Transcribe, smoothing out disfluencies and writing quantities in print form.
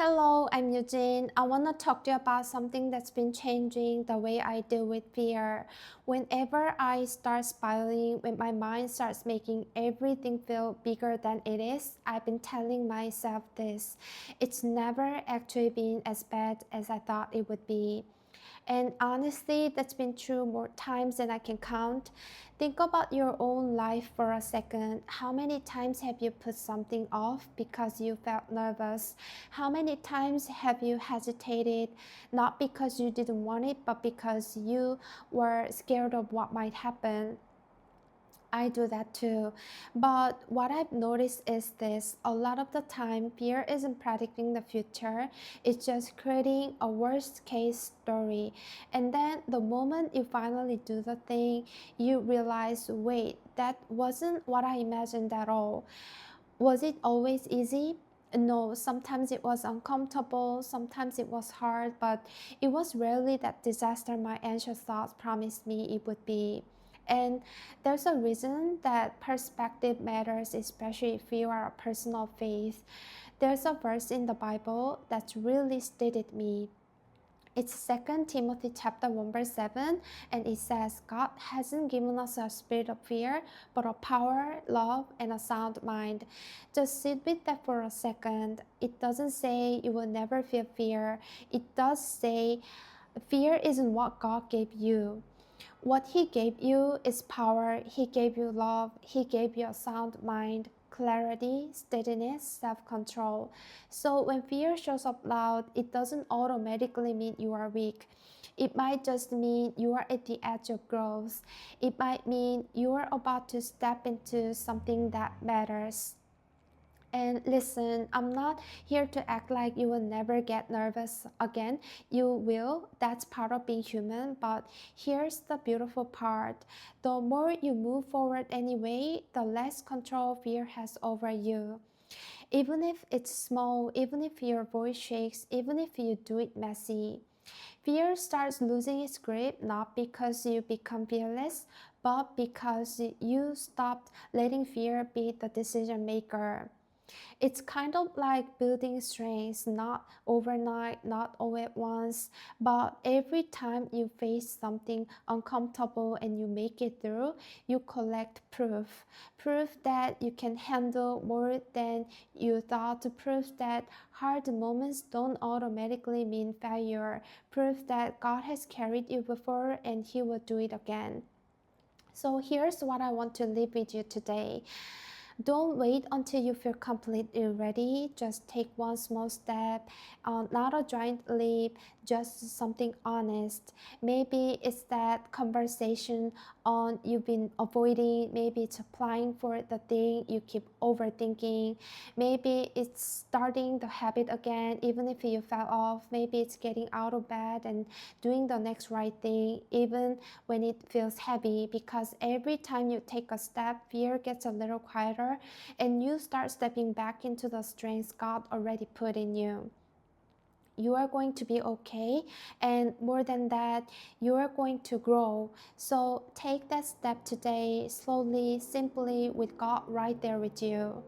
Hello, I'm Eugene. I want to talk to you about something that's been changing the way I deal with fear. Whenever I start spiraling, when my mind starts making everything feel bigger than it is, I've been telling myself this. It's never actually been as bad as I thought it would be. And honestly, that's been true more times than I can count. Think about your own life for a second. How many times have you put something off because you felt nervous? How many times have you hesitated, not because you didn't want it, but because you were scared of what might happen? I do that too. But what I've noticed is this: a lot of the time, fear isn't predicting the future, it's just creating a worst case story. And then the moment you finally do the thing, you realize, wait, that wasn't what I imagined at all. Was it always easy? No, sometimes it was uncomfortable, sometimes it was hard, but it was rarely that disaster my anxious thoughts promised me it would be. And there's a reason that perspective matters, especially if you are a person of faith. There's a verse in the Bible that's really stated me. It's 2 Timothy chapter 1 verse 7, and it says, God hasn't given us a spirit of fear, but of power, love, and a sound mind. Just sit with that for a second. It doesn't say you will never feel fear. It does say fear isn't what God gave you. What He gave you is power. He gave you love. He gave you a sound mind, clarity, steadiness, self-control. So when fear shows up loud, it doesn't automatically mean you are weak. It might just mean you are at the edge of growth. It might mean you are about to step into something that matters. And listen, I'm not here to act like you will never get nervous again. You will. That's part of being human. But here's the beautiful part: the more you move forward anyway, the less control fear has over you. Even if it's small, even if your voice shakes, even if you do it messy, fear starts losing its grip not because you become fearless, but because you stopped letting fear be the decision maker. It's kind of like building strength, not overnight, not all at once, but every time you face something uncomfortable and you make it through, you collect proof. Proof that you can handle more than you thought, proof that hard moments don't automatically mean failure, proof that God has carried you before and He will do it again. So here's what I want to leave with you today. Don't wait until you feel completely ready. Just take one small step, not a giant leap, just something honest. Maybe it's that conversation on you've been avoiding. Maybe it's applying for the thing you keep overthinking. Maybe it's starting the habit again, even if you fell off. Maybe it's getting out of bed and doing the next right thing, even when it feels heavy. Because every time you take a step, fear gets a little quieter and you start stepping back into the strengths God already put in you. You are going to be okay, and more than that, you are going to grow. So take that step today, slowly, simply, with God right there with you.